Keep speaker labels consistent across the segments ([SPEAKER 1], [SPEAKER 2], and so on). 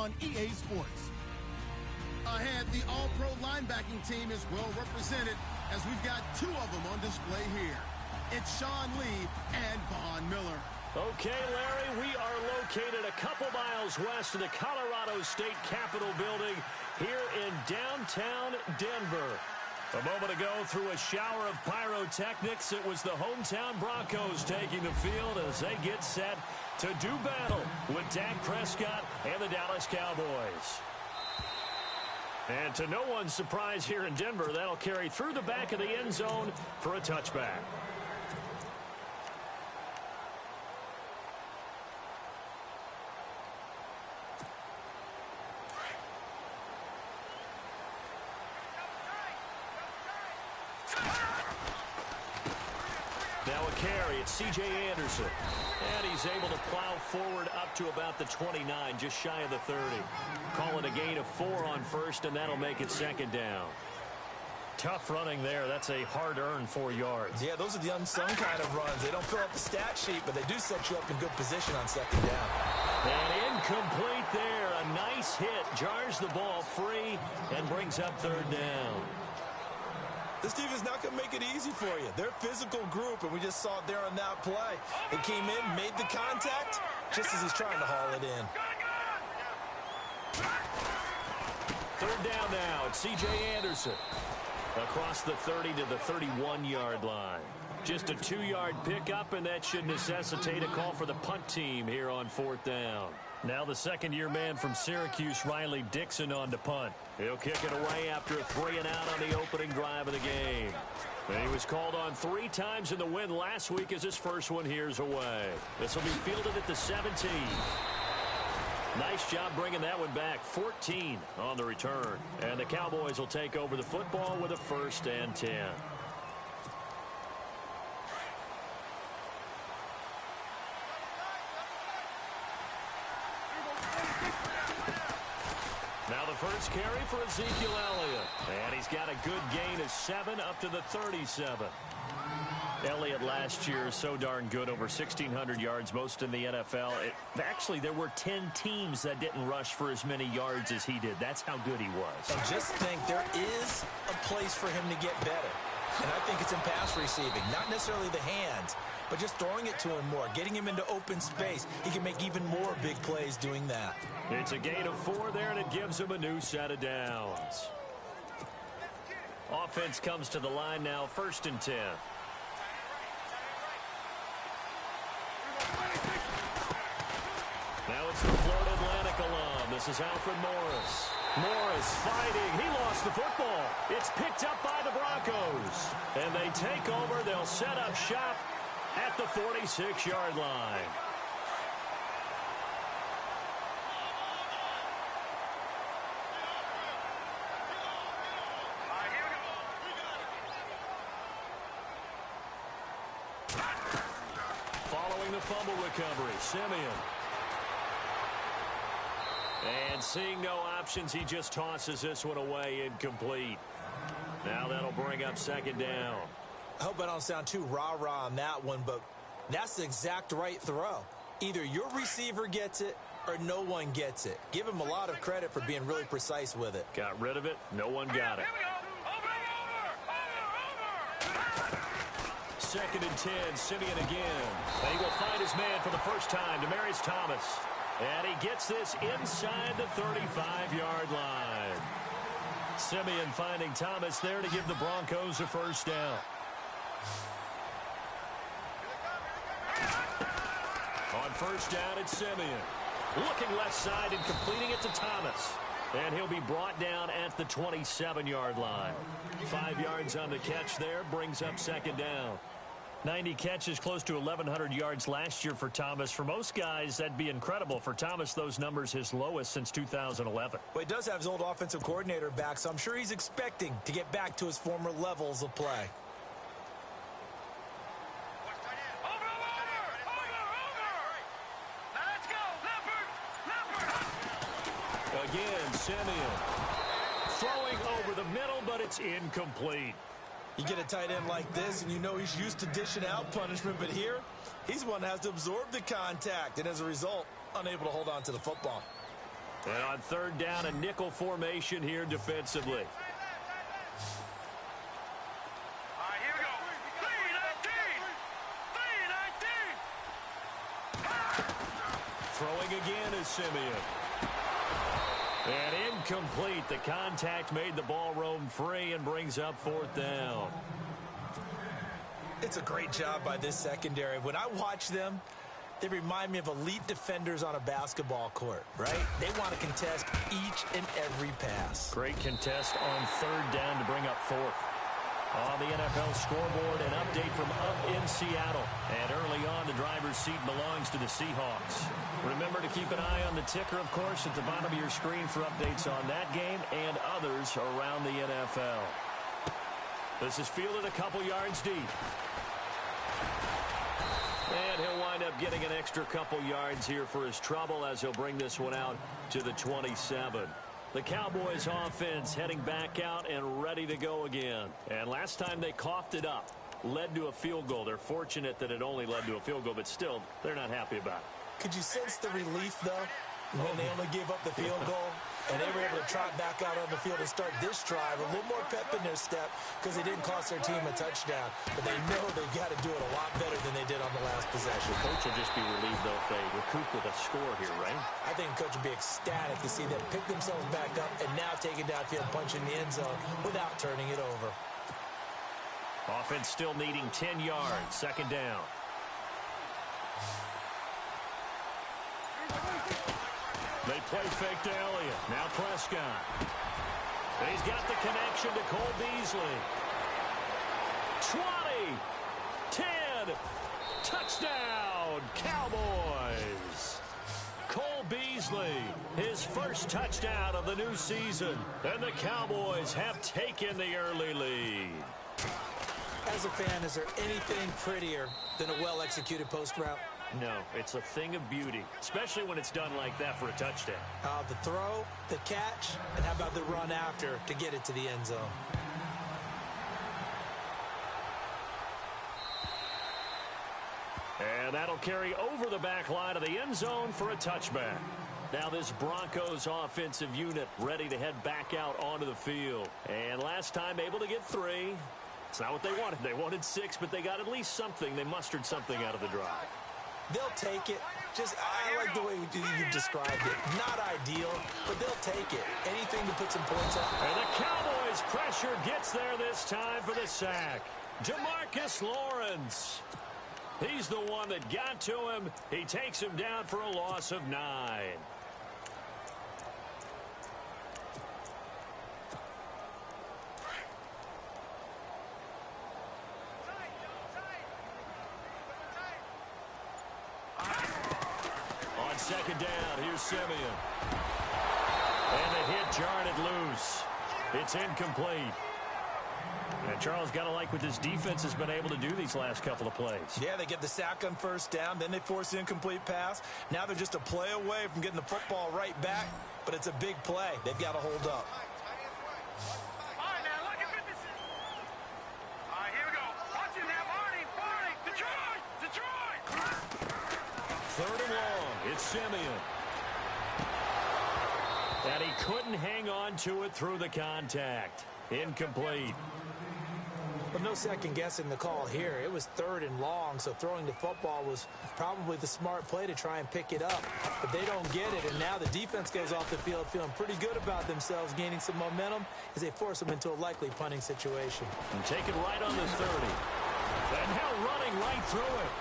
[SPEAKER 1] on EA Sports. Ahead, the All-Pro linebacking team is well represented as we've got two of them on display here. It's Sean Lee and Von Miller.
[SPEAKER 2] Okay, Larry, we are located a couple miles west of the Colorado State Capitol building here in downtown Denver. A moment ago, through a shower of pyrotechnics, it was the hometown Broncos taking the field as they get set to do battle with Dak Prescott and the Dallas Cowboys. And to no one's surprise here in Denver, that'll carry through the back of the end zone for a touchback. Now a carry, it's C.J. Anderson. And he's able to plow forward up to about the 29, just shy of the 30. Call it a gain of 4 on first, and that'll make it second down. Tough running there. That's a hard-earned 4 yards.
[SPEAKER 3] Yeah, those are the unsung kind of runs. They don't fill up the stat sheet, but they do set you up in good position on second down.
[SPEAKER 2] And incomplete there. A nice hit. Jars the ball free and brings up third down.
[SPEAKER 3] This team is not going to make it easy for you. They're a physical group, and we just saw it there on that play. It came in, made the contact, just as he's trying to haul it in.
[SPEAKER 2] Third down now. It's C.J. Anderson. Across the 30 to the 31-yard line. Just a 2-yard pickup, and that should necessitate a call for the punt team here on fourth down. Now the second-year man from Syracuse, Riley Dixon, on to punt. He'll kick it away after a 3-and-out on the opening drive of the game. And he was called on 3 times in the win last week as his first one here's away. This will be fielded at the 17. Nice job bringing that one back. 14 on the return. And the Cowboys will take over the football with a 1st and 10. Now the first carry for Ezekiel Elliott. And he's got a good gain of 7 up to the 37. Elliott last year so darn good, over 1,600 yards, most in the NFL. Actually, there were 10 teams that didn't rush for as many yards as he did. That's how good he was.
[SPEAKER 3] And just think, there is a place for him to get better. And I think it's in pass receiving. Not necessarily the hands, but just throwing it to him more, getting him into open space. He can make even more big plays doing that.
[SPEAKER 2] It's a gain of 4 there, and it gives him a new set of downs. Offense comes to the line now, 1st and 10. Now it's the Florida Atlantic alum. This is Alfred Morris. Morris fighting. He lost the football. It's picked up by the Broncos. And they take over. They'll set up shop at the 46-yard line. Following the fumble recovery, Simeon. And seeing no options, he just tosses this one away, incomplete. Now that'll bring up second down.
[SPEAKER 3] I hope I don't sound too rah-rah on that one, but that's the exact right throw. Either your receiver gets it or no one gets it. Give him a lot of credit for being really precise with it.
[SPEAKER 2] Got rid of it. No one got it. 2nd and 10, Simeon again. And he will find his man for the first time, Demaryius Thomas. And he gets this inside the 35-yard line. Simeon finding Thomas there to give the Broncos a first down. On first down, it's Simeon. Looking left side and completing it to Thomas. And he'll be brought down at the 27-yard line. 5 yards on the catch there, brings up second down. 90 catches, close to 1,100 yards last year for Thomas. For most guys, that'd be incredible. For Thomas, those numbers his lowest since 2011.
[SPEAKER 3] Well, he does have his old offensive coordinator back, so I'm sure he's expecting to get back to his former levels of play.
[SPEAKER 2] Again, Simeon throwing over the middle, but it's incomplete.
[SPEAKER 3] You get a tight end like this, and you know he's used to dishing out punishment, but here, he's one that has to absorb the contact, and as a result, unable to hold on to the football.
[SPEAKER 2] And on third down, a nickel formation here defensively.
[SPEAKER 4] Here we go. 3-19.
[SPEAKER 2] Throwing again is Simeon. And incomplete. The contact made the ball roam free and brings up fourth down.
[SPEAKER 3] It's a great job by this secondary. When I watch them, they remind me of elite defenders on a basketball court, right? They want to contest each and every pass.
[SPEAKER 2] Great contest on third down to bring up fourth. On the NFL scoreboard, an update from up in Seattle. And early on, the driver's seat belongs to the Seahawks. Remember to keep an eye on the ticker, of course, at the bottom of your screen for updates on that game and others around the NFL. This is fielded a couple yards deep. And he'll wind up getting an extra couple yards here for his trouble as he'll bring this one out to the 27. The Cowboys offense heading back out and ready to go again. And last time they coughed it up, led to a field goal. They're fortunate that it only led to a field goal, but still, they're not happy about it.
[SPEAKER 3] Could you sense the relief, though, when they only gave up the field goal? And they were able to trot back out on the field and start this drive. A little more pep in their step because they didn't cost their team a touchdown. But they know they've got to do it a lot better than they did on the last possession.
[SPEAKER 2] Coach will just be relieved, though, if they recoup with a score here, right?
[SPEAKER 3] I think Coach will be ecstatic to see them pick themselves back up and now take it downfield, punch in the end zone without turning it over.
[SPEAKER 2] Offense still needing 10 yards. Second down. They play fake to Elliott. Now Prescott. And he's got the connection to Cole Beasley. 20. 10. Touchdown, Cowboys. Cole Beasley, his first touchdown of the new season. And the Cowboys have taken the early lead.
[SPEAKER 3] As a fan, is there anything prettier than a well-executed post route?
[SPEAKER 2] No, it's a thing of beauty, especially when it's done like that for a touchdown.
[SPEAKER 3] The throw, the catch, and how about the run after to get it to the end zone?
[SPEAKER 2] And that'll carry over the back line of the end zone for a touchback. Now this Broncos offensive unit ready to head back out onto the field. And last time able to get 3. It's not what they wanted. They wanted 6, but they got at least something. They mustered something out of the drive.
[SPEAKER 3] They'll take it. I like the way you described it. Not ideal, but they'll take it. Anything to put some points up.
[SPEAKER 2] And the Cowboys pressure gets there this time for the sack. DeMarcus Lawrence. He's the one that got to him. He takes him down for a loss of 9. On second down, here's Simeon. And the hit jarred it loose. It's incomplete. And Charles, got to like what this defense has been able to do these last couple of plays.
[SPEAKER 3] Yeah, they get the sack on first down, then they force the incomplete pass. Now they're just a play away from getting the football right back, but it's a big play. They've got to hold up.
[SPEAKER 4] All right, now, look at this. All right, here we go. Watch it now, Barney. Detroit.
[SPEAKER 2] Third and long. It's Simeon. And he couldn't hang on to it through the contact. Incomplete.
[SPEAKER 3] But no second guessing the call here. It was third and long, so throwing the football was probably the smart play to try and pick it up. But they don't get it, and now the defense goes off the field feeling pretty good about themselves, gaining some momentum as they force them into a likely punting situation.
[SPEAKER 2] And take it right on the 30. And now running right through it.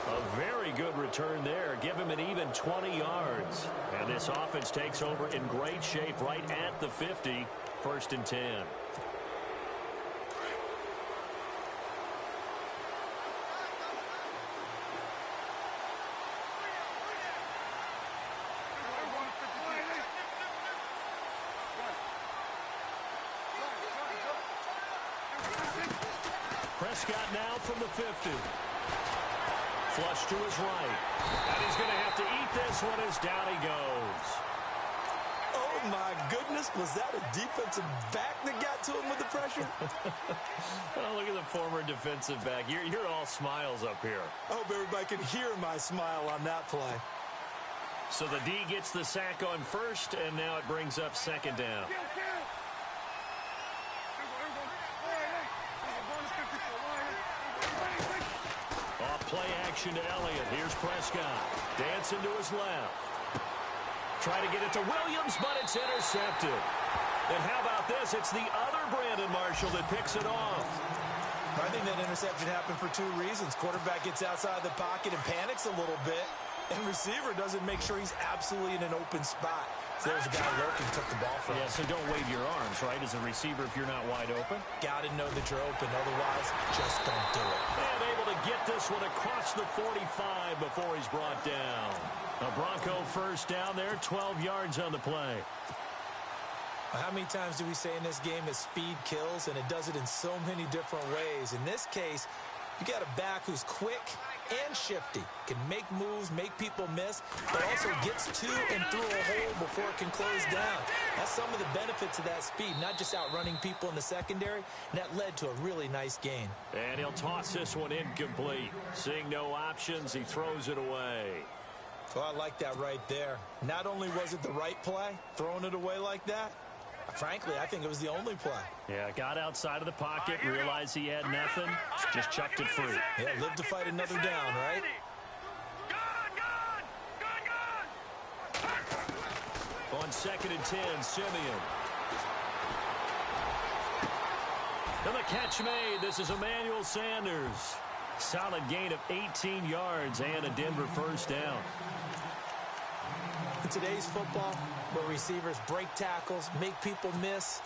[SPEAKER 2] A very good return there. Give him an even 20 yards. And this offense takes over in great shape right at the 50. First and 10. Prescott now from the 50. Flush to his right. And he's going to have to eat this one as down he goes.
[SPEAKER 3] Oh, my goodness. Was that a defensive back that got to him with the pressure?
[SPEAKER 2] Oh, look at the former defensive back. You're all smiles up here.
[SPEAKER 3] I hope everybody can hear my smile on that play.
[SPEAKER 2] So the D gets the sack on first, and now it brings up second down. Off play action to Elliott. Here's Prescott. Dancing to his left. Try to get it to Williams, but it's intercepted. And how about this? It's the other Brandon Marshall that picks it off.
[SPEAKER 3] I think that interception happened for two reasons. Quarterback gets outside the pocket and panics a little bit, and receiver doesn't make sure he's absolutely in an open spot. So there's a guy lurking, took the ball from him.
[SPEAKER 2] Yeah, so don't wave your arms, right, as a receiver if you're not wide open.
[SPEAKER 3] Got to know that you're open. Otherwise, just don't do it.
[SPEAKER 2] And able to get this one across the 45 before he's brought down. A Bronco first down there, 12 yards on the play.
[SPEAKER 3] How many times do we say in this game that speed kills, and it does it in so many different ways? In this case, you got a back who's quick and shifty, can make moves, make people miss, but also gets to and through a hole before it can close down. That's some of the benefits of that speed, not just outrunning people in the secondary, and that led to a really nice gain.
[SPEAKER 2] And he'll toss this one incomplete. Seeing no options, he throws it away.
[SPEAKER 3] So I like that right there. Not only was it the right play, throwing it away like that, frankly, I think it was the only play.
[SPEAKER 2] Yeah, got outside of the pocket, realized he had nothing, just chucked it free.
[SPEAKER 3] Yeah, live to fight another down, right?
[SPEAKER 2] On 2nd and 10, Simeon. And the catch made. This is Emmanuel Sanders. Solid gain of 18 yards and a Denver first down.
[SPEAKER 3] In today's football, where receivers break tackles, make people miss,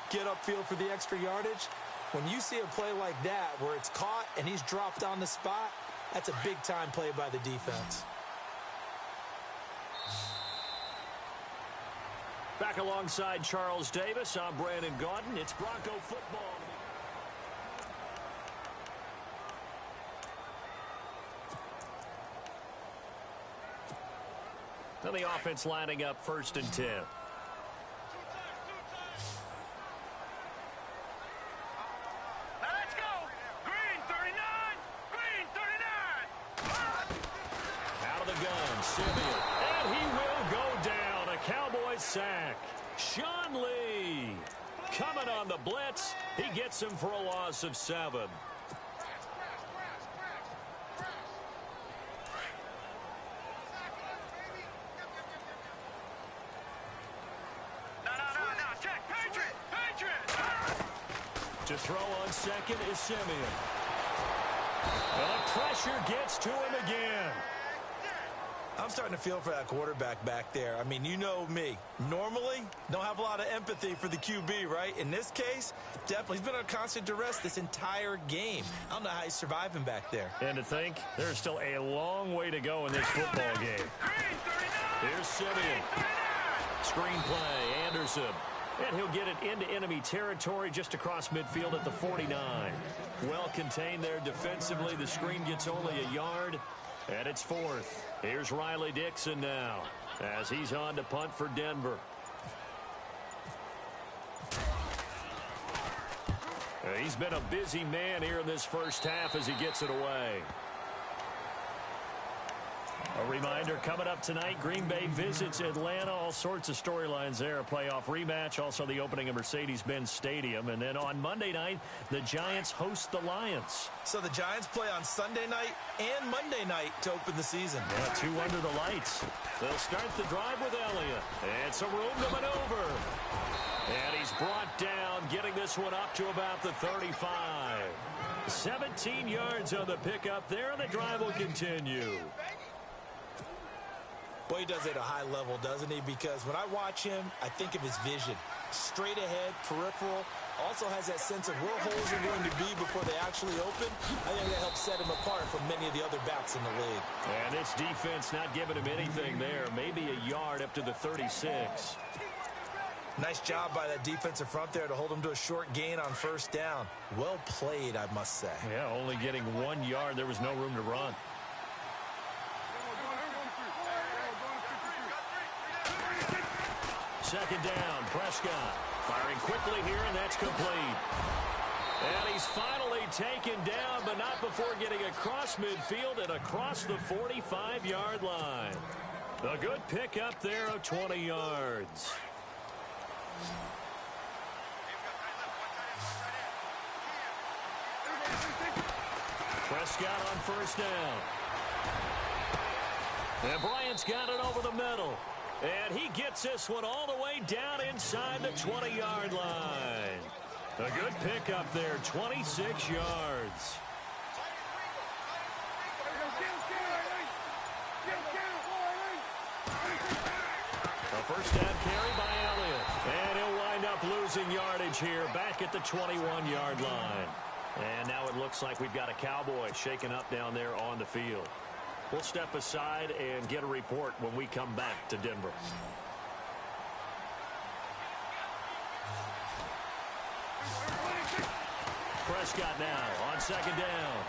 [SPEAKER 3] get upfield for the extra yardage, when you see a play like that where it's caught and he's dropped on the spot, that's a big-time play by the defense.
[SPEAKER 2] Back alongside Charles Davis, I'm Brandon Gaudin. It's Bronco football. Now the offense lining up 1st and 10.
[SPEAKER 4] Let's go! Green 39! Green 39!
[SPEAKER 2] Out of the gun, Simeon. And he will go down. A Cowboy sack. Sean Lee coming on the blitz. He gets him for a loss of 7. To throw on 2nd is Simeon. The pressure gets to him again.
[SPEAKER 3] I'm starting to feel for that quarterback back there. I mean, you know me. Normally, don't have a lot of empathy for the QB, right? In this case, definitely. He's been on constant duress this entire game. I don't know how he's surviving back there.
[SPEAKER 2] And to think, there's still a long way to go in this football game. Here's Simeon. Screenplay, Anderson. And he'll get it into enemy territory just across midfield at the 49. Well contained there defensively. The screen gets only a yard, and it's 4th. Here's Riley Dixon now as he's on to punt for Denver. He's been a busy man here in this first half as he gets it away. A reminder, coming up tonight, Green Bay visits Atlanta. All sorts of storylines there. A playoff rematch, also the opening of Mercedes-Benz Stadium. And then on Monday night, the Giants host the Lions.
[SPEAKER 3] So the Giants play on Sunday night and Monday night to open the season.
[SPEAKER 2] Yeah, 2 under the lights. They'll start the drive with Elliott. And some room to maneuver. And he's brought down, getting this one up to about the 35. 17 yards on the pickup there, and the drive will continue.
[SPEAKER 3] Boy, he does it at a high level, doesn't he? Because when I watch him, I think of his vision. Straight ahead, peripheral. Also has that sense of where holes are going to be before they actually open. I think that helps set him apart from many of the other backs in the league.
[SPEAKER 2] And this defense not giving him anything there. Maybe a yard up to the 36.
[SPEAKER 3] Nice job by that defensive front there to hold him to a short gain on 1st down. Well played, I must say.
[SPEAKER 2] Yeah, only getting 1 yard. There was no room to run. Second down, Prescott firing quickly here, and that's complete. And he's finally taken down, but not before getting across midfield and across the 45-yard line. A good pickup there of 20 yards. Prescott on first down. And Bryant's got it over the middle. And he gets this one all the way down inside the 20-yard line. A good pickup there, 26 yards. A first down carry by Elliott. And he'll wind up losing yardage here back at the 21-yard line. And now it looks like we've got a Cowboy shaken up down there on the field. We'll step aside and get a report when we come back to Denver. Prescott now on second down.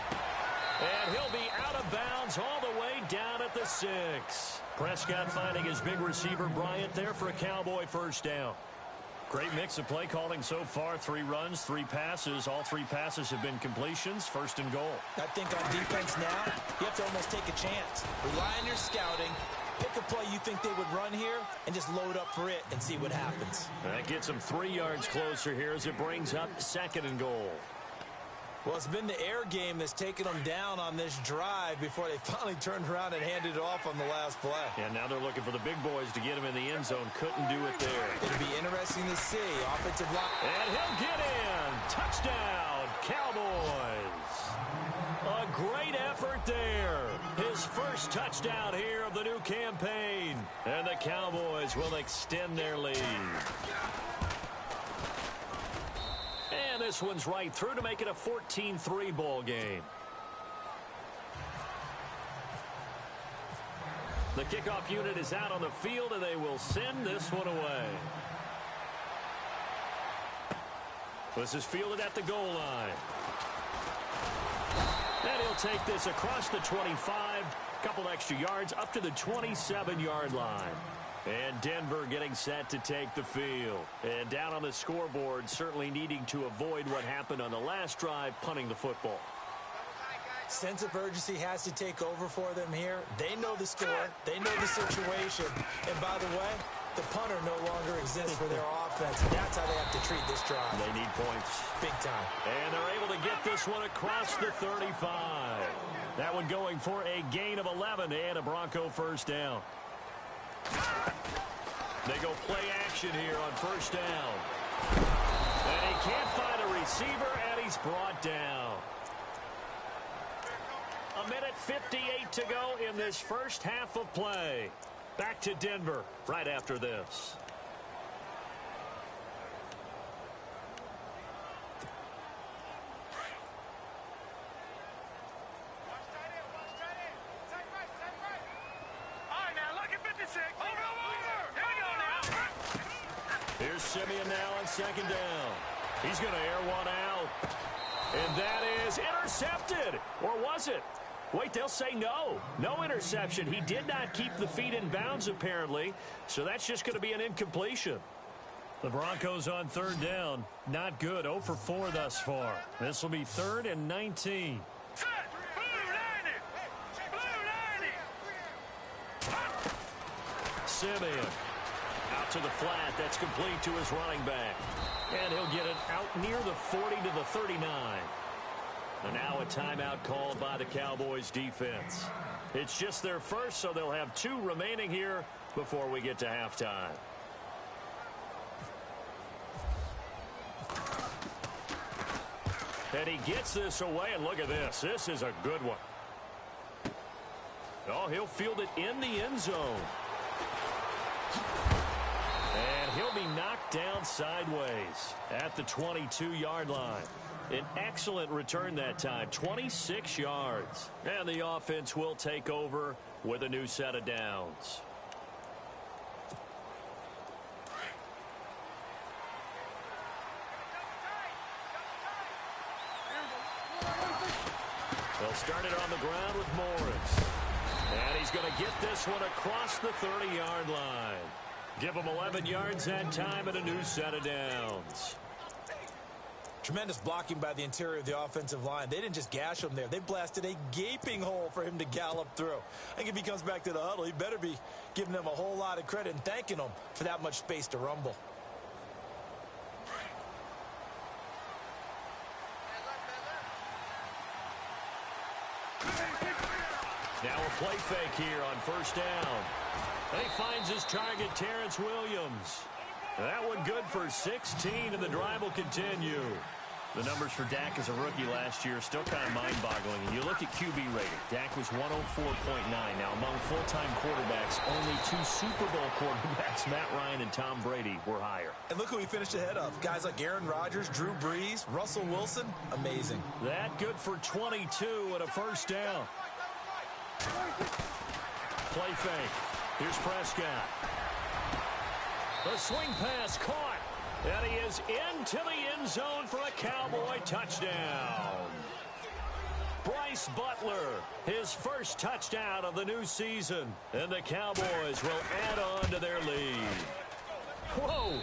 [SPEAKER 2] And he'll be out of bounds all the way down at the 6. Prescott finding his big receiver Bryant there for a Cowboy first down. Great mix of play calling so far. 3 runs, 3 passes. All 3 passes have been completions. First and goal.
[SPEAKER 3] I think on defense now, you have to almost take a chance. Rely on your scouting. Pick a play you think they would run here and just load up for it and see what happens.
[SPEAKER 2] That gets them 3 yards closer here as it brings up second and goal.
[SPEAKER 3] Well, it's been the air game that's taken them down on this drive before they finally turned around and handed it off on the last play.
[SPEAKER 2] And now they're looking for the big boys to get him in the end zone. Couldn't do it there.
[SPEAKER 3] It'll be interesting to see. Offensive line.
[SPEAKER 2] And he'll get in. Touchdown, Cowboys. A great effort there. His first touchdown here of the new campaign. And the Cowboys will extend their lead. And this one's right through to make it a 14-3 ball game. The kickoff unit is out on the field, and they will send this one away. This is fielded at the goal line. And he'll take this across the 25, couple extra yards up to the 27-yard line. And Denver getting set to take the field. And down on the scoreboard, certainly needing to avoid what happened on the last drive, punting the football.
[SPEAKER 3] Sense of urgency has to take over for them here. They know the score. They know the situation. And by the way, the punter no longer exists for their offense. That's how they have to treat this drive.
[SPEAKER 2] They need points.
[SPEAKER 3] Big time. And
[SPEAKER 2] they're able to get this one across the 35. That one going for a gain of 11 and a Bronco first down. They go play action here on first down. And he can't find a receiver, and he's brought down. 1:58 to go in this first half of play. Back to Denver right after this. Here's Simeon now on second down. He's going to air one out. And that is intercepted. Or was it? Wait, they'll say no. No interception. He did not keep the feet in bounds, apparently. So that's just going to be an incompletion. The Broncos on third down. Not good. 0 for 4 thus far. This will be 3rd and 19. Simeon. Out to the flat. That's complete to his running back. And he'll get it out near the 40 to the 39. And now a timeout called by the Cowboys defense. It's just their first, so they'll have 2 remaining here before we get to halftime. And he gets this away, and look at this. This is a good one. Oh, he'll field it in the end zone. And he'll be knocked down sideways at the 22-yard line. An excellent return that time, 26 yards. And the offense will take over with a new set of downs. They'll start it on the ground with Morris. And he's going to get this one across the 30-yard line. Give him 11 yards that time and a new set of downs.
[SPEAKER 3] Tremendous blocking by the interior of the offensive line. They didn't just gash him there. They blasted a gaping hole for him to gallop through. I think if he comes back to the huddle, he better be giving them a whole lot of credit and thanking them for that much space to rumble.
[SPEAKER 2] Now a play fake here on first down. And he finds his target, Terrence Williams. That one good for 16, and the drive will continue. The numbers for Dak as a rookie last year are still kind of mind-boggling. And you look at QB rating. Dak was 104.9. Now, among full-time quarterbacks, only 2 Super Bowl quarterbacks, Matt Ryan and Tom Brady, were higher.
[SPEAKER 3] And look who he finished ahead of. Guys like Aaron Rodgers, Drew Brees, Russell Wilson. Amazing.
[SPEAKER 2] That good for 22 and a first down. Play fake. Here's Prescott. The swing pass caught. And he is into the end zone for a Cowboy touchdown. Bryce Butler, his first touchdown of the new season. And the Cowboys will add on to their lead. Whoa.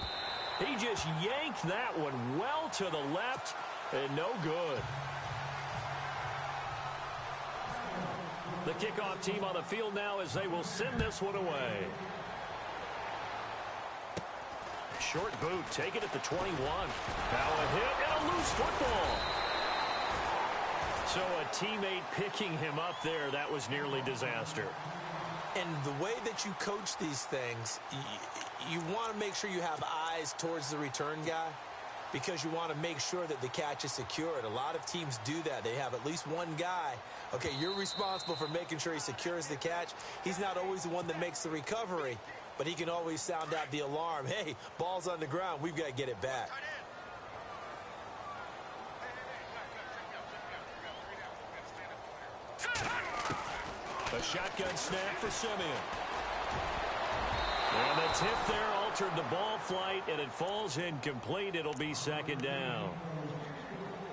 [SPEAKER 2] He just yanked that one well to the left and no good. The kickoff team on the field now as they will send this one away. Short boot, take it at the 21. Now a hit and a loose football. So a teammate picking him up there, that was nearly disaster.
[SPEAKER 3] And the way that you coach these things, you want to make sure you have eyes towards the return guy because you want to make sure that the catch is secured. A lot of teams do that. They have at least one guy. Okay, you're responsible for making sure he secures the catch. He's not always the one that makes the recovery, but he can always sound out the alarm. Hey, ball's on the ground. We've got to get it back.
[SPEAKER 2] A shotgun snap for Simeon. And the tip there altered the ball flight, and it falls incomplete. It'll be second down.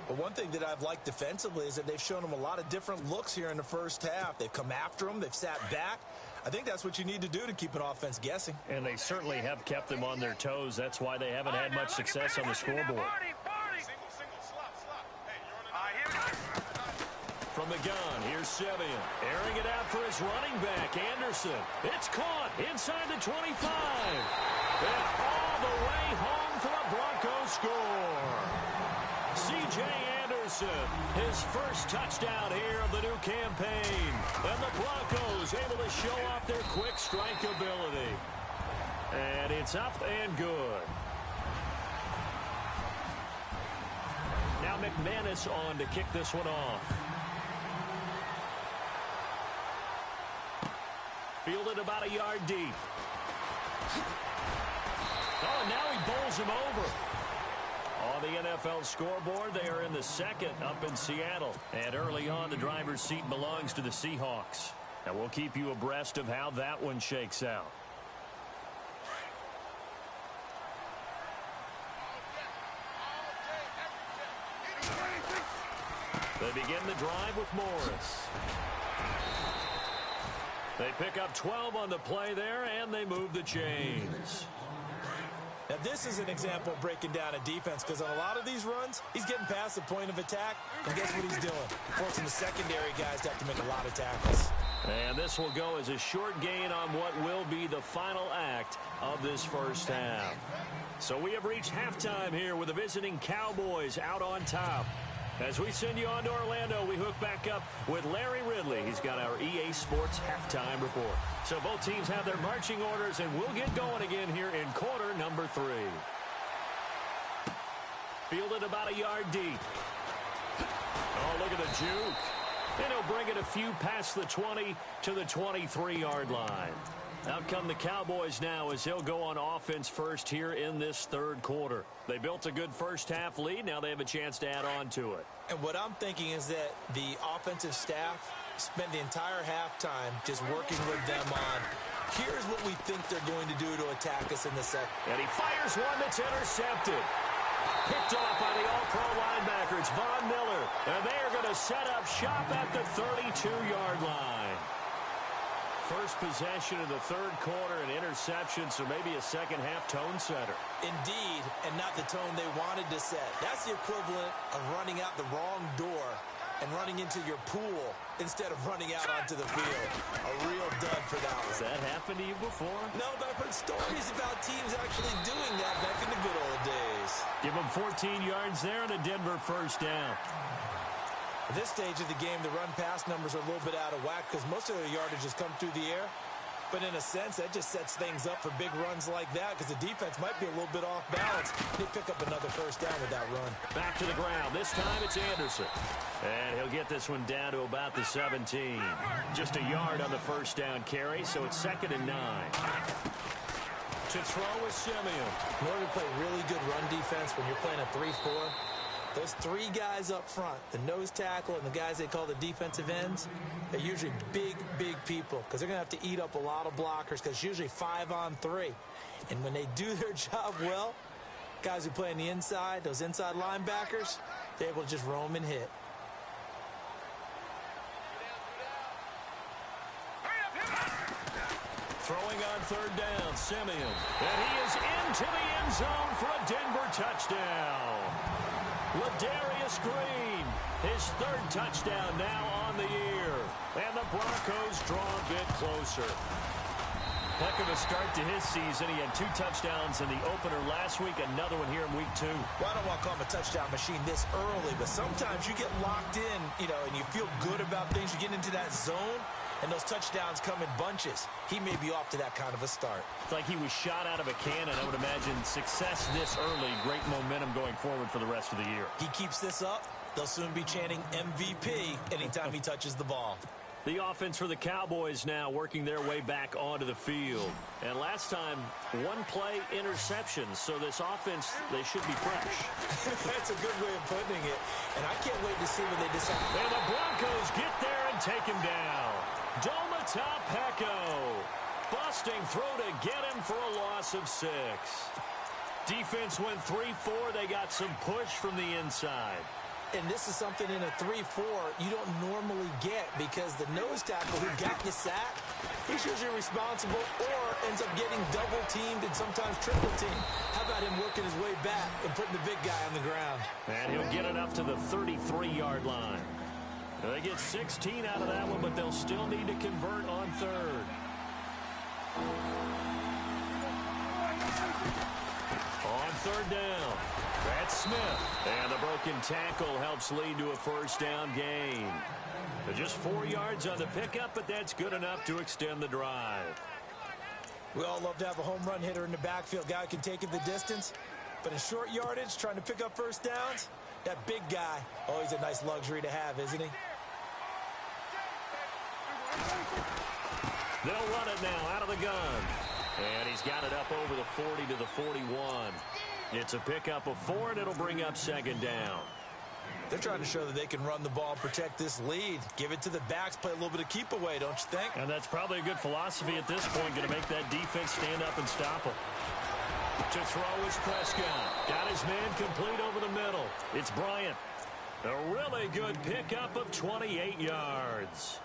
[SPEAKER 3] But one thing that I've liked defensively is that they've shown him a lot of different looks here in the first half. They've come after him. They've sat back. I think that's what you need to do to keep an offense guessing.
[SPEAKER 2] And they certainly have kept them on their toes. That's why they haven't had much success on the scoreboard. From the gun, here's Simeon. Airing it out for his running back, Anderson. It's caught inside the 25. And all the way home for the Broncos score. C.J. Anderson, his first touchdown here of the new campaign. And the Broncos able to show off their quick strike ability. And it's up and good. Now McManus on to kick this one off. Fielded about a yard deep. Oh, and now he bowls him over. On the NFL scoreboard, they are in the second up in Seattle. And early on, the driver's seat belongs to the Seahawks. And we'll keep you abreast of how that one shakes out. They begin the drive with Morris. They pick up 12 on the play there, and they move the chains.
[SPEAKER 3] Now, this is an example of breaking down a defense because on a lot of these runs, he's getting past the point of attack, and guess what he's doing? Forcing the secondary guys to have to make a lot of tackles.
[SPEAKER 2] And this will go as a short gain on what will be the final act of this first half. So we have reached halftime here with the visiting Cowboys out on top. As we send you on to Orlando, we hook back up with Larry Ridley. He's got our EA Sports halftime report. So both teams have their marching orders, and we'll get going again here in quarter number 3. Fielded about a yard deep. Oh, look at the juke. And he'll bring it a few past the 20 to the 23-yard line. Out come the Cowboys now as they'll go on offense first here in this third quarter. They built a good first half lead. Now they have a chance to add on to it.
[SPEAKER 3] And what I'm thinking is that the offensive staff spent the entire halftime just working with them on, here's what we think they're going to do to attack us in the second.
[SPEAKER 2] And he fires one that's intercepted. Picked off by the All-Pro linebackers, Von Miller. And they are going to set up shop at the 32-yard line. first possession of the third quarter, an interception, so maybe a second-half tone setter.
[SPEAKER 3] Indeed, and not the tone they wanted to set. That's the equivalent of running out the wrong door and running into your pool instead of running out onto the field. A real dud for that one.
[SPEAKER 2] Has that happened to you before?
[SPEAKER 3] No, but I've heard stories about teams actually doing that back in the good old days.
[SPEAKER 2] Give them 14 yards there and a Denver first down.
[SPEAKER 3] At this stage of the game, the run-pass numbers are a little bit out of whack because most of their yardage has come through the air. But in a sense, that just sets things up for big runs like that because the defense might be a little bit off balance. They pick up another first down with that run.
[SPEAKER 2] Back to the ground. This time it's Anderson. And he'll get this one down to about the 17. Just a yard on the first down carry, so it's 2nd and 9. To throw is Simeon.
[SPEAKER 3] In order to play really good run defense when you're playing a 3-4, those three guys up front, the nose tackle and the guys they call the defensive ends, they're usually big, big people because they're going to have to eat up a lot of blockers because it's usually 5-on-3. And when they do their job well, guys who play on the inside, those inside linebackers, they're able to just roam and hit.
[SPEAKER 2] Throwing on third down, Simeon. And he is into the end zone for a Denver touchdown. Ladarius Green, his third touchdown now on the year. And the Broncos draw a bit closer. Heck of a start to his season. He had 2 touchdowns in the opener last week, another one here in week 2.
[SPEAKER 3] Well, I don't want to call him a touchdown machine this early, but sometimes you get locked in, and you feel good about things. You get into that zone, and those touchdowns come in bunches. He may be off to that kind of a start.
[SPEAKER 2] It's like he was shot out of a cannon. I would imagine success this early, great momentum going forward for the rest of the year.
[SPEAKER 3] He keeps this up, they'll soon be chanting MVP anytime he touches the ball.
[SPEAKER 2] The offense for the Cowboys now working their way back onto the field. And last time, 1-play interceptions. So this offense, they should be fresh.
[SPEAKER 3] That's a good way of putting it. And I can't wait to see when they decide.
[SPEAKER 2] And the Broncos get there and take him down. Domata Peko. Busting through to get him for a loss of 6. Defense went 3-4. They got some push from the inside.
[SPEAKER 3] And this is something in a 3-4 you don't normally get because the nose tackle who got the sack, he's usually responsible or ends up getting double-teamed and sometimes triple-teamed. How about him working his way back and putting the big guy on the ground?
[SPEAKER 2] And he'll get it up to the 33-yard line. They get 16 out of that one, but they'll still need to convert on third. On third down, that's Smith. And the broken tackle helps lead to a first down gain. Just 4 yards on the pickup, but that's good enough to extend the drive.
[SPEAKER 3] We all love to have a home run hitter in the backfield, guy who can take it the distance. But in short yardage, trying to pick up first downs, that big guy, always a nice luxury to have, isn't he?
[SPEAKER 2] They'll run it now out of the gun. And he's got it up over the 40 to the 41. It's a pickup of 4, and it'll bring up second down.
[SPEAKER 3] They're trying to show that they can run the ball, protect this lead. Give it to the backs, play a little bit of keep away, don't you think?
[SPEAKER 2] And that's probably a good philosophy at this point, going to make that defense stand up and stop him. To throw is Prescott. Got his man complete over the middle. It's Bryant. A really good pickup of 28 yards.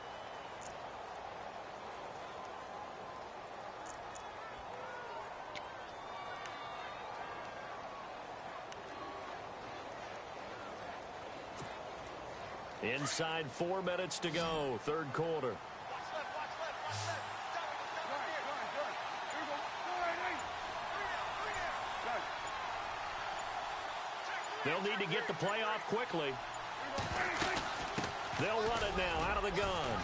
[SPEAKER 2] Inside 4 minutes to go, third quarter. They'll need to get the play off quickly. They'll run it now out of the gun.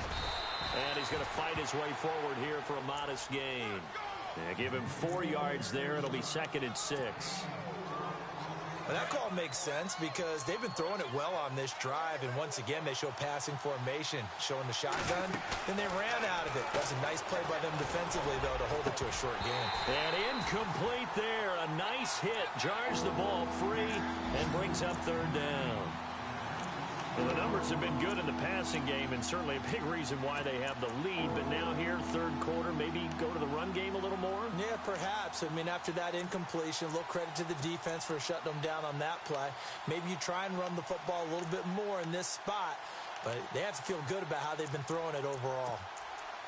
[SPEAKER 2] And he's going to fight his way forward here for a modest gain. Give him 4 yards there. It'll be 2nd and 6.
[SPEAKER 3] Well, that call makes sense because they've been throwing it well on this drive, and once again they show passing formation, showing the shotgun. Then they ran out of it. That's a nice play by them defensively, though, to hold it to a short gain.
[SPEAKER 2] And incomplete there. A nice hit. Jars the ball free and brings up third down. Well, the numbers have been good in the passing game, and certainly a big reason why they have the lead. But now here, third quarter, maybe go to the run game a little more?
[SPEAKER 3] Yeah, perhaps. I mean, after that incompletion, a little credit to the defense for shutting them down on that play. Maybe you try and run the football a little bit more in this spot, but they have to feel good about how they've been throwing it overall.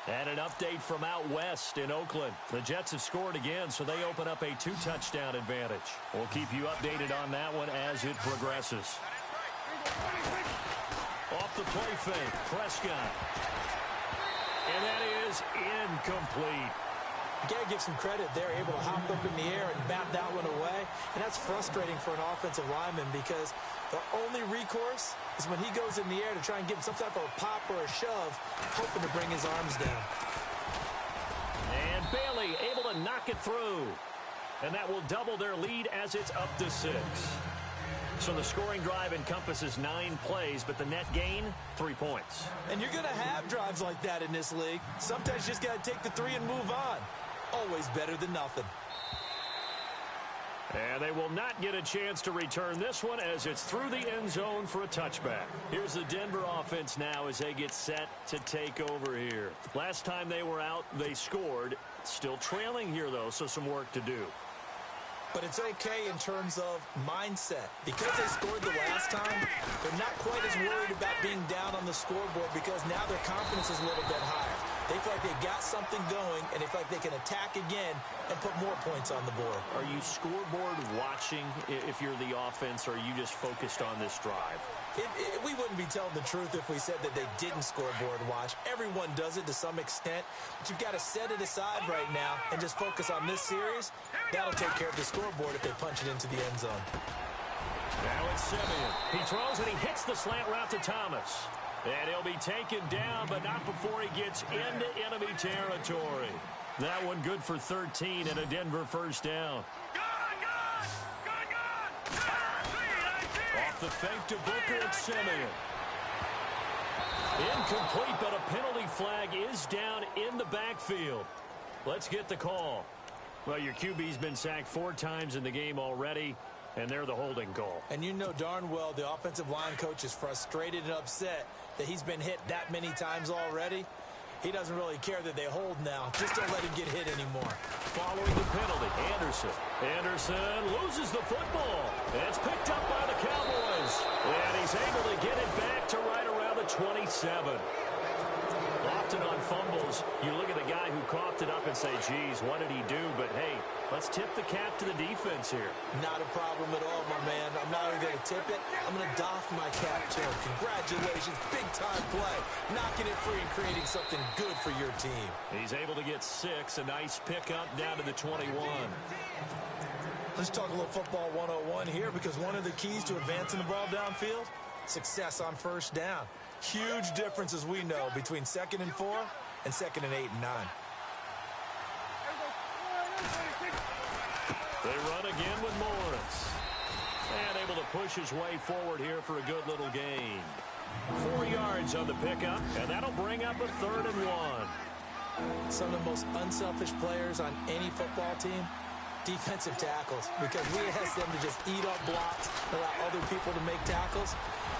[SPEAKER 2] And an update from out west in Oakland. The Jets have scored again, so they open up a 2-touchdown advantage. We'll keep you updated on that one as it progresses. Off the play fake, Prescott. And that is incomplete.
[SPEAKER 3] You got to give some credit. They're able to hop up in the air and bat that one away. And that's frustrating for an offensive lineman because the only recourse is when he goes in the air to try and give some type of a pop or a shove, hoping to bring his arms down.
[SPEAKER 2] And Bailey able to knock it through. And that will double their lead as it's up to 6. So the scoring drive encompasses 9 plays, but the net gain, 3 points.
[SPEAKER 3] And you're going to have drives like that in this league. Sometimes you just got to take the 3 and move on. Always better than nothing.
[SPEAKER 2] And they will not get a chance to return this one as it's through the end zone for a touchback. Here's the Denver offense now as they get set to take over here. Last time they were out, they scored. Still trailing here, though, so some work to do.
[SPEAKER 3] But it's okay in terms of mindset. Because they scored the last time, they're not quite as worried about being down on the scoreboard because now their confidence is a little bit higher. They feel like they've got something going, and they feel like they can attack again and put more points on the board.
[SPEAKER 2] Are you scoreboard watching if you're the offense, or are you just focused on this drive?
[SPEAKER 3] We wouldn't be telling the truth if we said that they didn't scoreboard watch. Everyone does it to some extent, but you've got to set it aside right now and just focus on this series. That'll take care of the scoreboard if they punch it into the end zone.
[SPEAKER 2] Now it's Simeon. He throws and he hits the slant route to Thomas. And he'll be taken down, but not before he gets into enemy territory. That one good for 13 and a Denver first down. Off the fake to Booker and Simeon. Incomplete, but a penalty flag is down in the backfield. Let's get the call. Well, your QB's been sacked 4 times in the game already, and they're the holding call.
[SPEAKER 3] And you know darn well the offensive line coach is frustrated and upset that he's been hit that many times already. He doesn't really care that they hold now. Just don't let him get hit anymore.
[SPEAKER 2] Following the penalty, Anderson loses the football. It's picked up by the Cowboys. And he's able to get it back to right around the 27. Often on fumbles, you look at the guy who coughed it up and say, geez, what did he do? But, hey, let's tip the cap to the defense here.
[SPEAKER 3] Not a problem at all, my man. I'm not only going to tip it, I'm going to doff my cap to him. Congratulations, big-time play. Knocking it free and creating something good for your team.
[SPEAKER 2] He's able to get 6, a nice pickup down to the 21.
[SPEAKER 3] Let's talk a little football 101 here because one of the keys to advancing the ball downfield, success on first down. Huge difference, as we know, between 2nd and 4 and 2nd and 8 and 9.
[SPEAKER 2] They run again with Morris. And able to push his way forward here for a good little gain. 4 yards on the pickup, and that'll bring up a 3rd and 1.
[SPEAKER 3] Some of the most unselfish players on any football team, defensive tackles, because we ask them to just eat up blocks, allow other people to make tackles.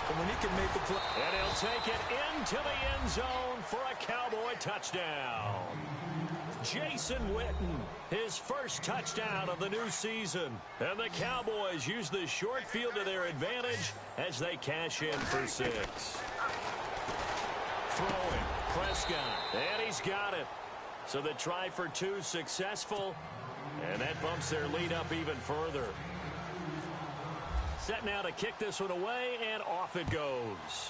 [SPEAKER 3] And when he can make the play.
[SPEAKER 2] And he'll take it into the end zone for a Cowboy touchdown. Jason Witten, his first touchdown of the new season. And the Cowboys use the short field to their advantage as they cash in for 6. Throwing, Prescott, and he's got it. So the try for 2 successful, and that bumps their lead up even further. Set now to kick this one away, and off it goes.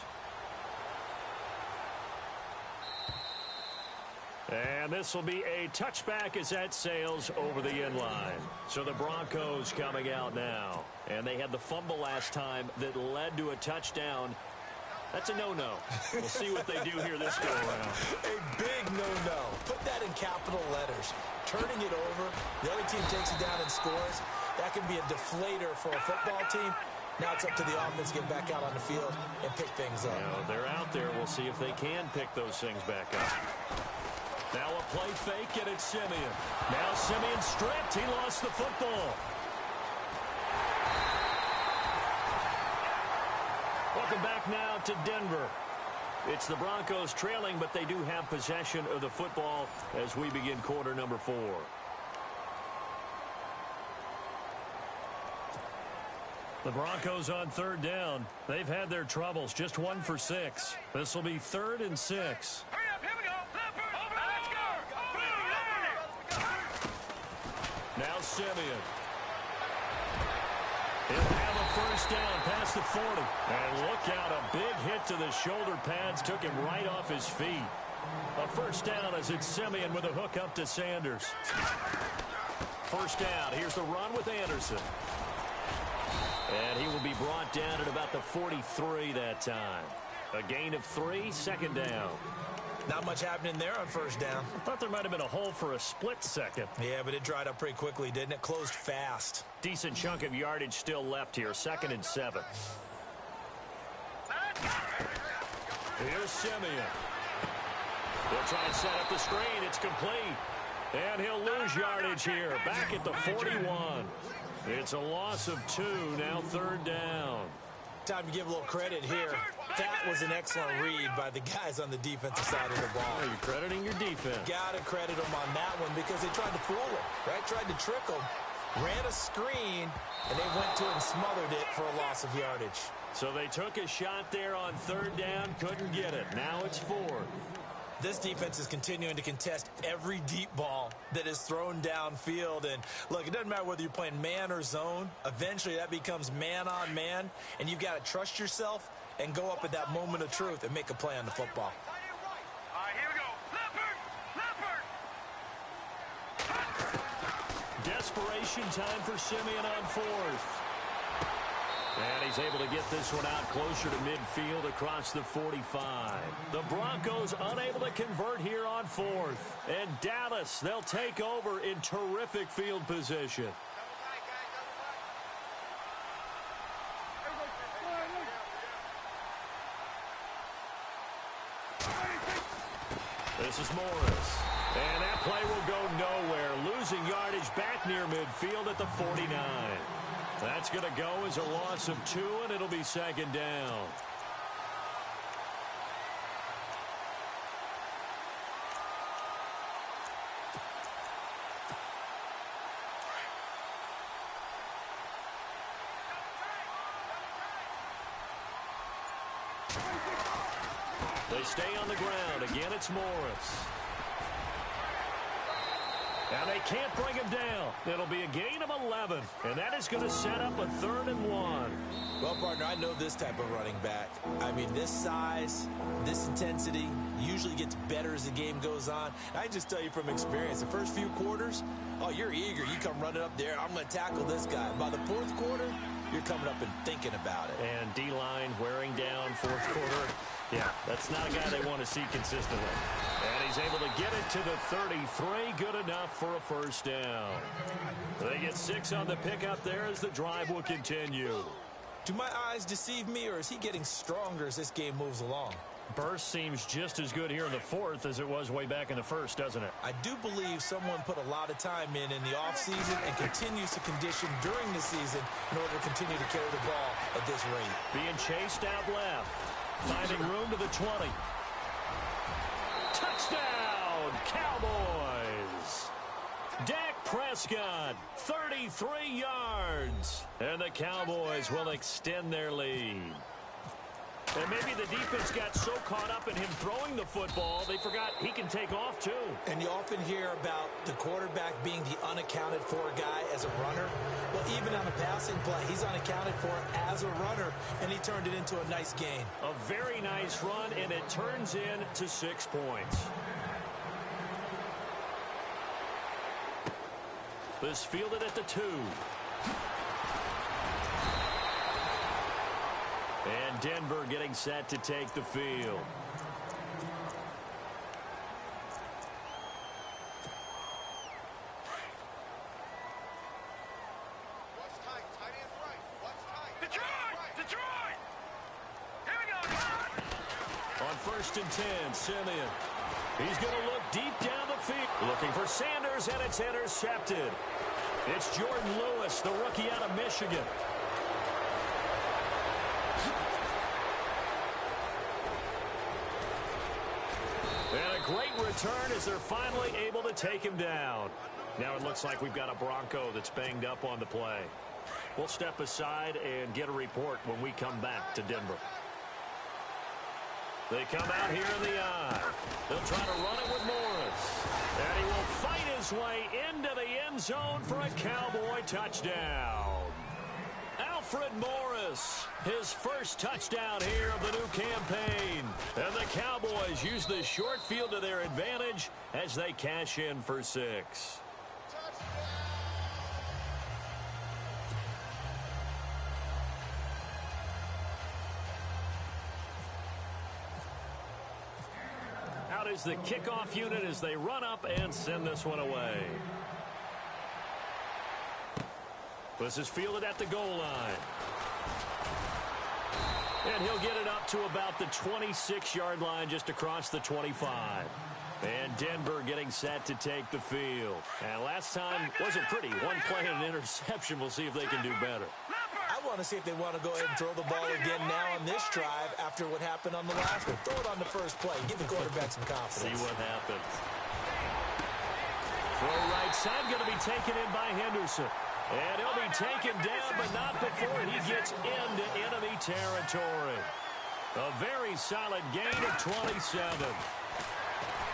[SPEAKER 2] And this will be a touchback as that sails over the end line. So the Broncos coming out now. And they had the fumble last time that led to a touchdown. That's a no-no. We'll see what they do here this go-around.
[SPEAKER 3] A big no-no. Put that in capital letters. Turning it over, the other team takes it down and scores. That can be a deflator for a football team. Now it's up to the offense to get back out on the field and pick things up.
[SPEAKER 2] You know, they're out there. We'll see if they can pick those things back up. Now a play fake, and it's Simeon. Now Simeon stripped. He lost the football. Welcome back now to Denver. It's the Broncos trailing, but they do have possession of the football as we begin quarter number 4. The Broncos on 3rd down. They've had their troubles, just 1 for 6. This will be 3rd and 6.
[SPEAKER 4] Hurry up, here we go. Left, over.
[SPEAKER 2] Simeon. He'll have a first down past the 40. And look out, a big hit to the shoulder pads took him right off his feet. A first down as it's Simeon with a hook up to Sanders. First down. Here's the run with Anderson. And he will be brought down at about the 43 that time. A gain of 3, second down.
[SPEAKER 3] Not much happening there on first down.
[SPEAKER 2] I thought there might have been a hole for a split second.
[SPEAKER 3] Yeah, but it dried up pretty quickly, didn't it? Closed fast.
[SPEAKER 2] Decent chunk of yardage still left here. 2nd and 7. Here's Simeon. He'll try and set up the screen. It's complete. And he'll lose yardage here. Back at the 41. It's a loss of 2. Now 3rd down.
[SPEAKER 3] Time to give a little credit here. That was an excellent read by the guys on the defensive side of the ball.
[SPEAKER 2] You're crediting your defense.
[SPEAKER 3] Got to credit them on that one because they tried to fool him, right? Tried to trick him. Ran a screen, and they went to it and smothered it for a loss of yardage.
[SPEAKER 2] So they took a shot there on 3rd down, couldn't get it. Now it's 4th.
[SPEAKER 3] This defense is continuing to contest every deep ball that is thrown downfield. And, look, it doesn't matter whether you're playing man or zone. Eventually that becomes man on man, and you've got to trust yourself and go up at that moment of truth and make a play on the football.
[SPEAKER 4] All right, here we go. Leopard!
[SPEAKER 2] Desperation time for Simeon on 4th. And he's able to get this one out closer to midfield across the 45. The Broncos unable to convert here on 4th. And Dallas, they'll take over in terrific field position. This is Morris. And that play will go nowhere. Losing yardage back near midfield at the 49. That's going to go as a loss of 2, and it'll be 2nd down. They stay on the ground. Again, it's Morris. And they can't bring him down. It'll be a gain of 11, and that is going to set up a 3rd and 1.
[SPEAKER 3] Well, partner, I know this type of running back. I mean, this size, this intensity usually gets better as the game goes on. I just tell you from experience, the first few quarters, oh, you're eager. You come running up there. I'm going to tackle this guy. By the 4th quarter, you're coming up and thinking about it.
[SPEAKER 2] And D-line wearing down 4th quarter. Yeah, that's not a guy they want to see consistently. And he's able to get it to the 33. Good enough for a first down. They get 6 on the pickup there as the drive will continue.
[SPEAKER 3] Do my eyes deceive me, or is he getting stronger as this game moves along?
[SPEAKER 2] Burst seems just as good here in the 4th as it was way back in the 1st, doesn't it?
[SPEAKER 3] I do believe someone put a lot of time in the offseason and continues to condition during the season in order to continue to carry the ball at this rate.
[SPEAKER 2] Being chased out left. Finding room to the 20. Touchdown, Cowboys! Dak Prescott, 33 yards. And the Cowboys will extend their lead. And maybe the defense got so caught up in him throwing the football, they forgot he can take off too.
[SPEAKER 3] And you often hear about the quarterback being the unaccounted for guy as a runner. Well, even on a passing play, he's unaccounted for as a runner, and he turned it into a nice gain.
[SPEAKER 2] A very nice run, and it turns into 6 points. This fielded at the 2. And Denver getting set to take the field.
[SPEAKER 4] Detroit! Here we go!
[SPEAKER 2] On 1st and 10, Simeon. He's going to look deep down the field. Looking for Sanders, and it's intercepted. It's Jordan Lewis, the rookie out of Michigan. And a great return as they're finally able to take him down. Now it looks like we've got a Bronco that's banged up on the play. We'll step aside and get a report when we come back to Denver. They come out here in the eye. They'll try to run it with Morris. And he will fight his way into the end zone for a Cowboy touchdown. Alfred Morris, his first touchdown here of the new campaign. And the Cowboys use the short field to their advantage as they cash in for 6. Out is the kickoff unit as they run up and send this one away. This is fielded at the goal line. And he'll get it up to about the 26-yard line, just across the 25. And Denver getting set to take the field. And last time wasn't pretty. One play and an interception. We'll see if they can do better.
[SPEAKER 3] I want to see if they want to go ahead and throw the ball again now on this drive after what happened on the last one. Throw it on the first play. Give the quarterback some confidence.
[SPEAKER 2] See what happens. Throw right side, going to be taken in by Henderson. And he'll be taken down, but not before he gets into enemy territory. A very solid gain of 27.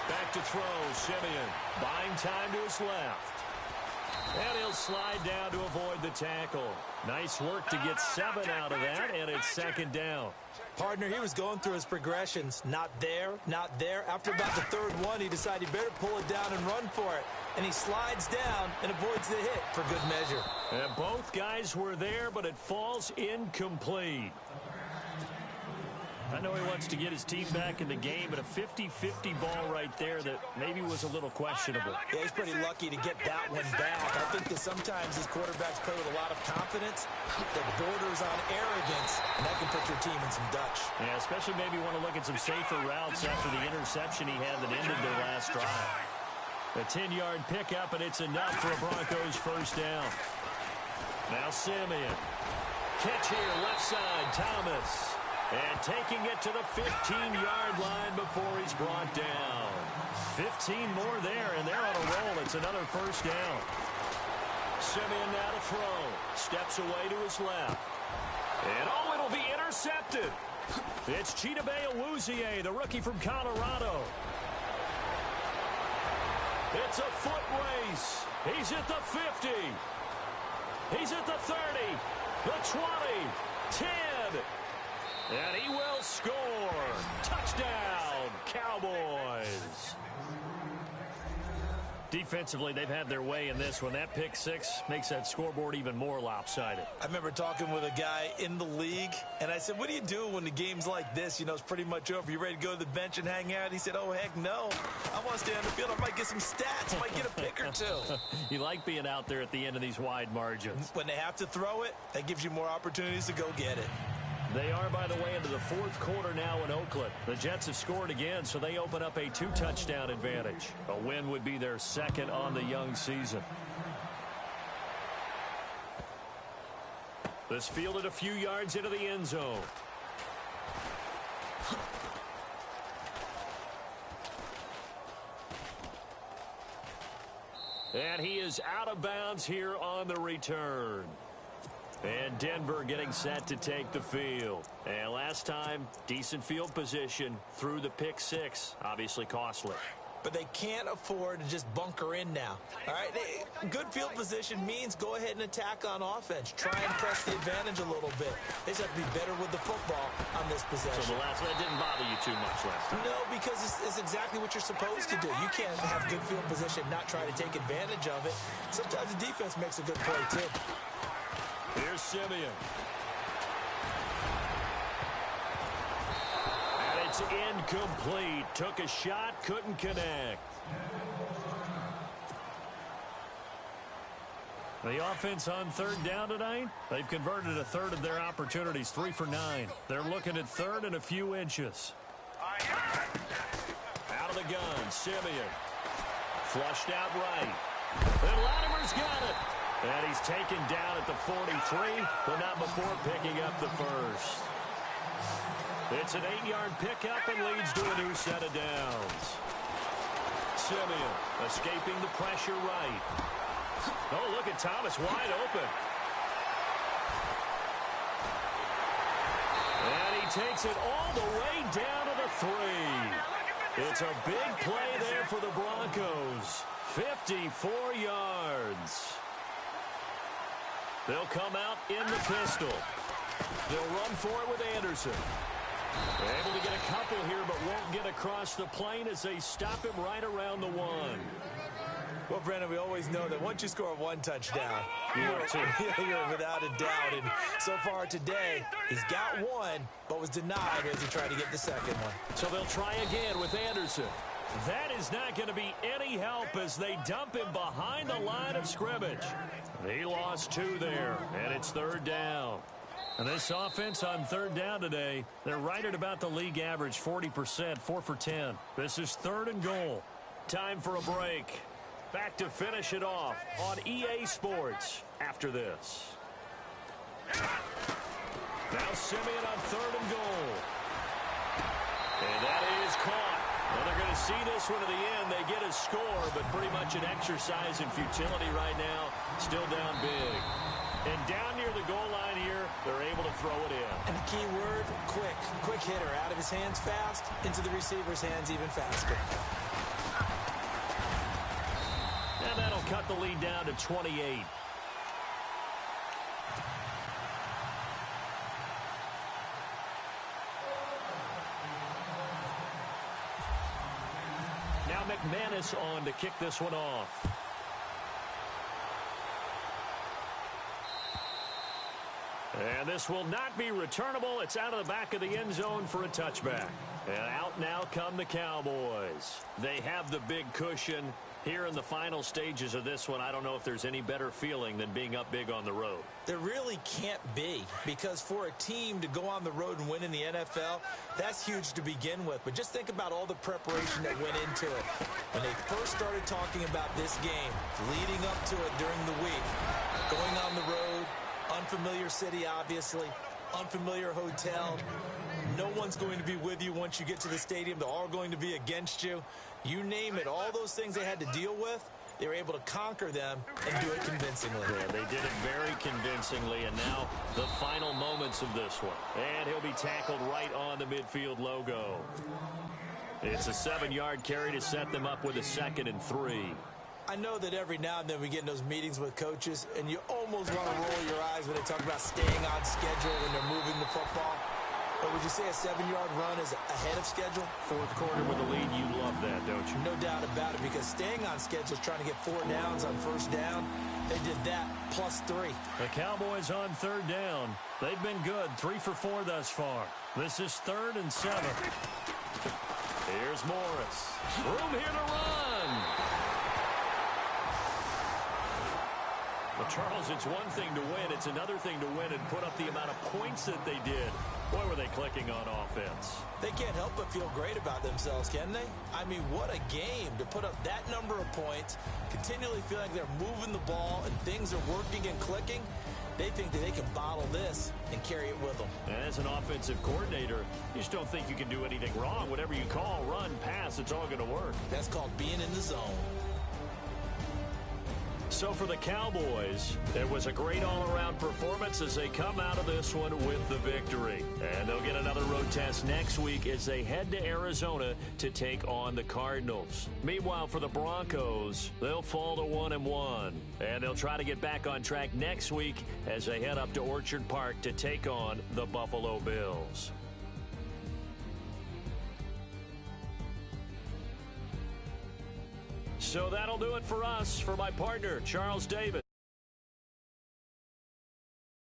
[SPEAKER 2] Back to throw, Simeon. Buying time to his left. And he'll slide down to avoid the tackle. Nice work to get 7 out of that, and it's second down.
[SPEAKER 3] Partner, he was going through his progressions. Not there, not there. After about the third one, he decided he better pull it down and run for it. And he slides down and avoids the hit for good measure.
[SPEAKER 2] And both guys were there, but it falls incomplete. I know he wants to get his team back in the game, but a 50-50 ball right there that maybe was a little questionable.
[SPEAKER 3] Yeah, he's pretty lucky to get that one back. I think that sometimes these quarterbacks play with a lot of confidence that borders on arrogance, and that can put your team in some Dutch.
[SPEAKER 2] Yeah, especially maybe want to look at some safer routes after the interception he had that ended their last drive. A 10-yard pickup, and it's enough for a Broncos first down. Now Simeon. Catch here, left side, Thomas. And taking it to the 15-yard line before he's brought down. 15 more there, and they're on a roll. It's another first down. Simeon now to throw. Steps away to his left. And, oh, it'll be intercepted. It's Chidobe Awuzie, the rookie from Colorado. It's a foot race. He's at the 50. He's at the 30, the 20, 10. And he will score. Touchdown, Cowboys. Defensively, they've had their way in this one. That pick six makes that scoreboard even more lopsided.
[SPEAKER 3] I remember talking with a guy in the league, and I said, what do you do when the game's like this? You know, it's pretty much over. You ready to go to the bench and hang out? He said, oh, heck no. I want to stay on the field. I might get some stats. I might get a pick or two.
[SPEAKER 2] You like being out there at the end of these wide margins.
[SPEAKER 3] When they have to throw it, that gives you more opportunities to go get it.
[SPEAKER 2] They are, by the way, into the fourth quarter now in Oakland. The Jets have scored again, so they open up a 2-touchdown advantage. A win would be their second on the young season. This fielded a few yards into the end zone. And he is out of bounds here on the return. And Denver getting set to take the field. And last time, decent field position through the pick six. Obviously costly.
[SPEAKER 3] But they can't afford to just bunker in now. All right, good field position means go ahead and attack on offense. Try and press the advantage a little bit. They just have to be better with the football on this possession.
[SPEAKER 2] So the last one didn't bother you too much last time?
[SPEAKER 3] No, because it's exactly what you're supposed to do. You can't have good field position, not try to take advantage of it. Sometimes the defense makes a good play, too.
[SPEAKER 2] Here's Simeon. And it's incomplete. Took a shot, couldn't connect. The offense on third down tonight, they've converted a third of their opportunities, 3 for 9. They're looking at third and a few inches. Out of the gun, Simeon. Flushed out right. And Latimer's got it. And he's taken down at the 43, but not before picking up the first. It's an 8-yard pickup and leads to a new set of downs. Simeon escaping the pressure right. Oh, look at Thomas wide open. And he takes it all the way down to the 3. It's a big play there for the Broncos. 54 yards. They'll come out in the pistol. They'll run for it with Anderson. They're able to get a couple here, but won't get across the plane as they stop him right around the 1.
[SPEAKER 3] Well, Brennan, we always know that once you score one touchdown, you're without a doubt. And so far today, he's got one, but was denied as he tried to get the second one.
[SPEAKER 2] So they'll try again with Anderson. That is not going to be any help as they dump him behind the line of scrimmage. He lost 2 there, and it's 3rd down. And this offense on 3rd down today, they're right at about the league average, 40%, 4 for 10. This is 3rd and goal. Time for a break. Back to finish it off on EA Sports after this. Now Simeon on 3rd and goal. And that is caught. Well, they're going to see this one to the end. They get a score, but pretty much an exercise in futility right now. Still down big. And down near the goal line here, they're able to throw it in.
[SPEAKER 3] And the key word, quick. Quick hitter. Out of his hands fast, into the receiver's hands even faster.
[SPEAKER 2] And that'll cut the lead down to 28. Now McManus on to kick this one off. And this will not be returnable. It's out of the back of the end zone for a touchback. And out now come the Cowboys. They have the big cushion. Here in the final stages of this one, I don't know if there's any better feeling than being up big on the road.
[SPEAKER 3] There really can't be, because for a team to go on the road and win in the NFL, that's huge to begin with. But just think about all the preparation that went into it. When they first started talking about this game, leading up to it during the week, going on the road, unfamiliar city, obviously, unfamiliar hotel. No one's going to be with you once you get to the stadium. They're all going to be against you. You name it, all those things they had to deal with, they were able to conquer them and do it convincingly.
[SPEAKER 2] Yeah, they did it very convincingly, and now the final moments of this one. And he'll be tackled right on the midfield logo. It's a 7-yard carry to set them up with a 2nd and 3.
[SPEAKER 3] I know that every now and then we get in those meetings with coaches, and you almost want to roll your eyes when they talk about staying on schedule when they're moving the football. But would you say a 7-yard run is ahead of schedule?
[SPEAKER 2] 4th quarter with a lead, you love that, don't you?
[SPEAKER 3] No doubt about it, because staying on schedule is trying to get 4 downs on 1st down. They did that plus 3.
[SPEAKER 2] The Cowboys on 3rd down. They've been good, 3 for 4 thus far. This is 3rd and 7. Here's Morris. Room here to run. Well, Charles, it's one thing to win. It's another thing to win and put up the amount of points that they did. Boy, were they clicking on offense.
[SPEAKER 3] They can't help but feel great about themselves, can they? I mean, what a game to put up that number of points, continually feel like they're moving the ball and things are working and clicking. They think that they can bottle this and carry it with them.
[SPEAKER 2] And as an offensive coordinator, you just don't think you can do anything wrong. Whatever you call, run, pass, it's all going to work.
[SPEAKER 3] That's called being in the zone.
[SPEAKER 2] So for the Cowboys, it was a great all-around performance as they come out of this one with the victory. And they'll get another road test next week as they head to Arizona to take on the Cardinals. Meanwhile, for the Broncos, they'll fall to 1-1. And they'll try to get back on track next week as they head up to Orchard Park to take on the Buffalo Bills. So that'll do it for us. For my partner, Charles Davis.